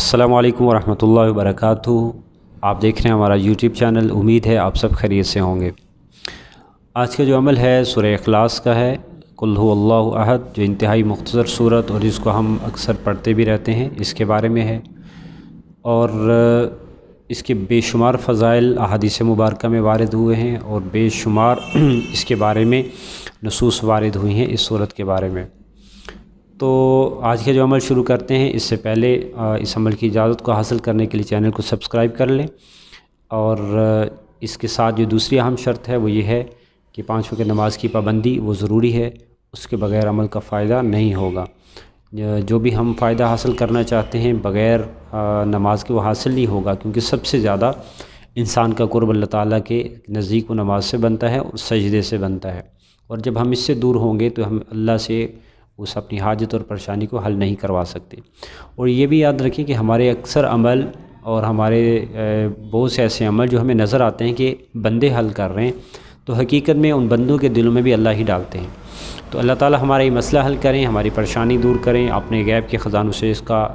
السلام علیکم ورحمۃ اللہ وبرکاتہ۔ آپ دیکھ رہے ہیں ہمارا یوٹیوب چینل، امید ہے آپ سب خیریت سے ہوں گے۔ آج کا جو عمل ہے سورہ اخلاص کا ہے، قل هو اللہ احد، جو انتہائی مختصر صورت اور جس کو ہم اکثر پڑھتے بھی رہتے ہیں، اس کے بارے میں ہے اور اس کے بے شمار فضائل احادیث مبارکہ میں وارد ہوئے ہیں اور بے شمار اس کے بارے میں نصوص وارد ہوئی ہیں اس صورت کے بارے میں۔ تو آج کا جو عمل شروع کرتے ہیں، اس سے پہلے اس عمل کی اجازت کو حاصل کرنے کے لیے چینل کو سبسکرائب کر لیں، اور اس کے ساتھ جو دوسری اہم شرط ہے وہ یہ ہے کہ 5 وقت نماز کی پابندی وہ ضروری ہے، اس کے بغیر عمل کا فائدہ نہیں ہوگا۔ جو بھی ہم فائدہ حاصل کرنا چاہتے ہیں بغیر نماز کے وہ حاصل نہیں ہوگا، کیونکہ سب سے زیادہ انسان کا قرب اللہ تعالیٰ کے نزدیک وہ نماز سے بنتا ہے اور سجدے سے بنتا ہے، اور جب ہم اس سے دور ہوں گے تو ہم اللہ سے اس اپنی حاجت اور پریشانی کو حل نہیں کروا سکتے۔ اور یہ بھی یاد رکھیں کہ ہمارے اکثر عمل اور ہمارے بہت سے ایسے عمل جو ہمیں نظر آتے ہیں کہ بندے حل کر رہے ہیں، تو حقیقت میں ان بندوں کے دلوں میں بھی اللہ ہی ڈالتے ہیں۔ تو اللہ تعالیٰ ہمارا یہ مسئلہ حل کریں، ہماری پریشانی دور کریں، اپنے غیب کے خزانوں سے اس کا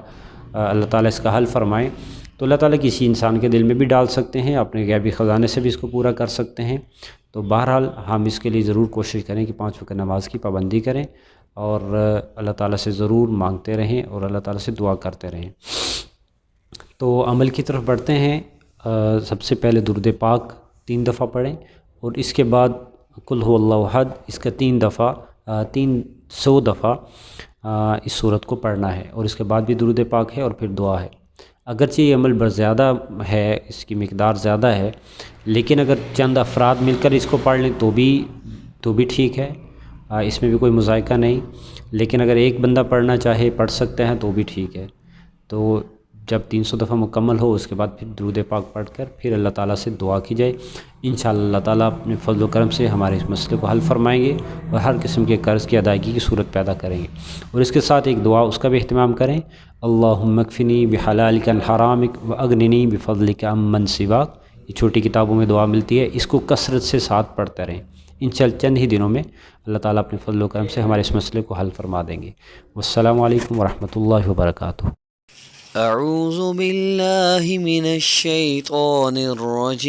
اللہ تعالیٰ اس کا حل فرمائیں۔ تو اللہ تعالیٰ کسی انسان کے دل میں بھی ڈال سکتے ہیں، اپنے غیبی خزانے سے بھی اس کو پورا کر سکتے ہیں۔ تو بہرحال ہم اس کے لیے ضرور کوشش کریں کہ 5 وقت نماز کی پابندی کریں، اور اللہ تعالیٰ سے ضرور مانگتے رہیں اور اللہ تعالیٰ سے دعا کرتے رہیں۔ تو عمل کی طرف بڑھتے ہیں۔ سب سے پہلے درود پاک 3 دفعہ پڑھیں، اور اس کے بعد قل هو اللہ احد، اس کا 300 دفعہ اس صورت کو پڑھنا ہے، اور اس کے بعد بھی درود پاک ہے اور پھر دعا ہے۔ اگرچہ یہ عمل بہت زیادہ ہے، اس کی مقدار زیادہ ہے، لیکن اگر چند افراد مل کر اس کو پڑھ لیں تو بھی ٹھیک ہے، اس میں بھی کوئی مذائقہ نہیں۔ لیکن اگر ایک بندہ پڑھنا چاہے پڑھ سکتا ہے تو بھی ٹھیک ہے۔ تو جب 300 دفعہ مکمل ہو اس کے بعد پھر درود پاک پڑھ کر پھر اللہ تعالیٰ سے دعا کی جائے۔ انشاءاللہ اللہ تعالیٰ اپنے فضل و کرم سے ہمارے اس مسئلے کو حل فرمائیں گے اور ہر قسم کے قرض کی ادائیگی کی صورت پیدا کریں گے۔ اور اس کے ساتھ ایک دعا اس کا بھی اہتمام کریں، اللہم اکفنی بحلالک عن حرامک واغننی بفضلک عمن سواک۔ یہ چھوٹی کتابوں میں دعا ملتی ہے، اس کو کثرت سے ساتھ پڑھتے رہیں۔ چند ہی دنوں میں اللہ تعالیٰ اپنے فضل و کرم سے ہمارے اس مسئلے کو حل فرما دیں گے۔ والسلام علیکم ورحمۃ اللہ وبرکاتہ۔ اعوذ باللہ من الشیطان الرجیم،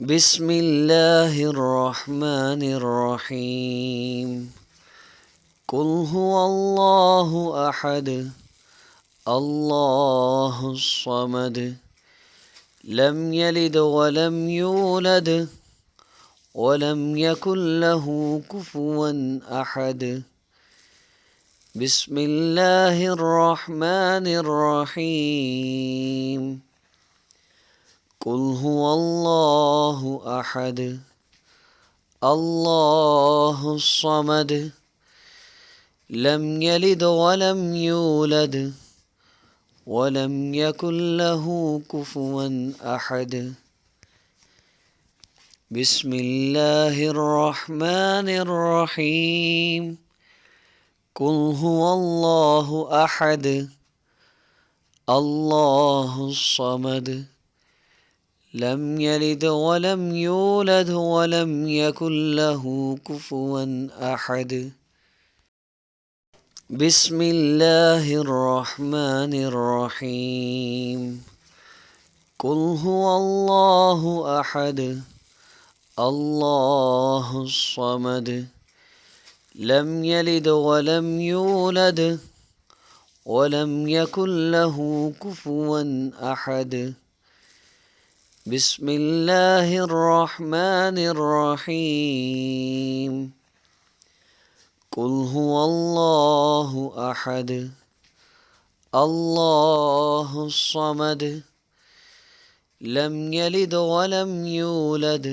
بسم اللہ الرحمن الرحیم، قل هو اللہ احد، اللہ الصمد، لم یلد ولم یولد ولم یکن له کفوا احد، بسم اللہ الرحمن الرحیم، قل هو اللہ احد، اللہ الصمد، لم یلد ولم یولد ولم یکن له کفوا احد، بسم اللہ الرحمن الرحیم، قل هو اللہ احد، اللہ الصمد، لم یلد ولم یولد ولم یکن له کفوا احد، بسم اللہ الرحمن الرحیم، قل هو اللہ احد، اللہ الصمد، لم یلد ولم یولد ولم یکن له کفوا احد، بسم اللہ الرحمن الرحیم، قل هو اللہ احد، اللہ الصمد، لم یلد ولم یولد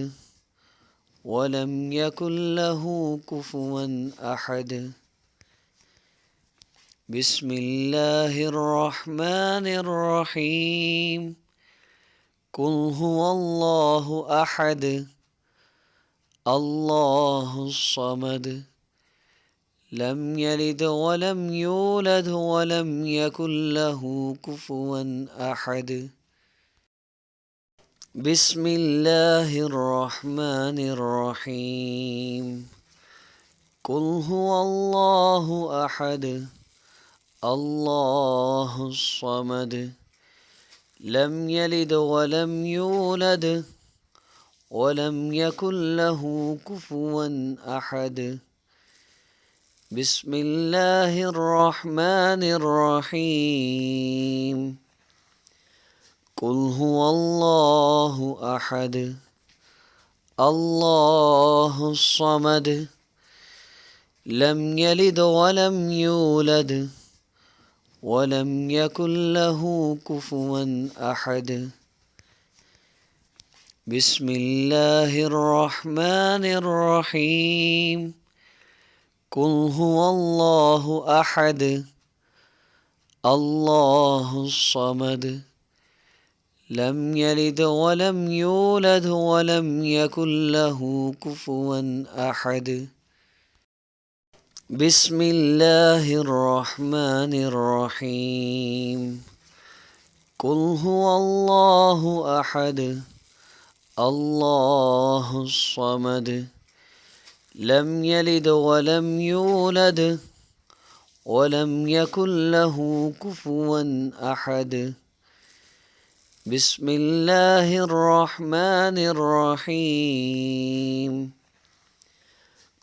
ولم یکن له کفوا احد، بسم اللہ الرحمن الرحیم، قل هو اللہ احد، اللہ الصمد، لم یلد ولم یولد ولم یکن له کفوا احد، بسم اللہ الرحمن الرحیم، قل هو اللہ احد، الله الصمد لم يلد ولم يولد ولم يكن له كفوا أحد بسم الله الرحمن الرحيم قل هو الله أحد الله الصمد لم يلد ولم يولد ولم يكن له كفوا أحد بسم الله الرحمن الرحيم قل هو الله أحد الله الصمد لم يلد ولم يولد ولم يكن له كفوا أحد بسم الله الرحمن الرحيم قل هو الله أحد الله الصمد لم يلد ولم يولد ولم يكن له كفوا أحد بسم الله الرحمن الرحيم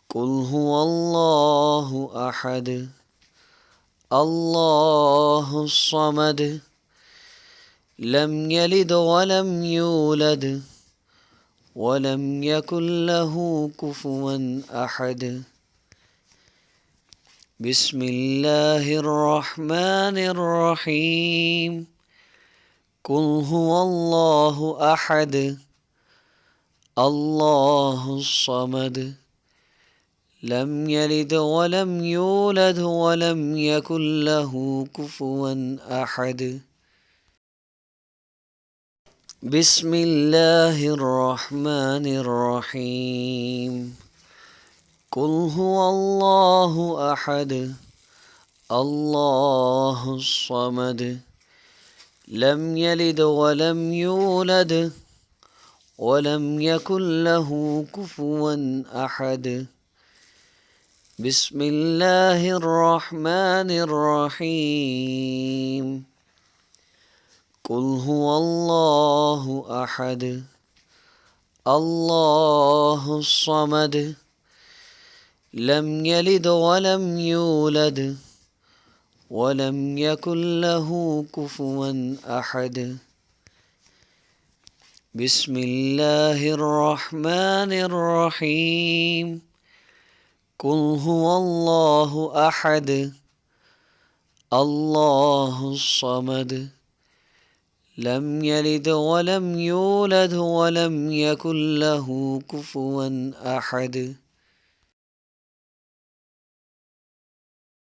قل هو الله أحد الله الصمد لم يلد ولم يولد ولم يكن له كفوا أحد بسم الله الرحمن الرحيم قل هو الله أحد الله الصمد لم يلد ولم يولد ولم يكن له كفوا أحد بسم الله الرحمن الرحيم قل هو الله أحد الله الصمد لم يلد ولم يولد ولم يكن له كفوا أحد بسم الله الرحمن الرحيم قل هو الله أحد الله الصمد لم يلد ولم يولد ولم يكن له كفوا أحد بسم الله الرحمن الرحيم قل هو الله أحد الله الصمد لم يلد ولم يولد ولم يكن له كفوا أحد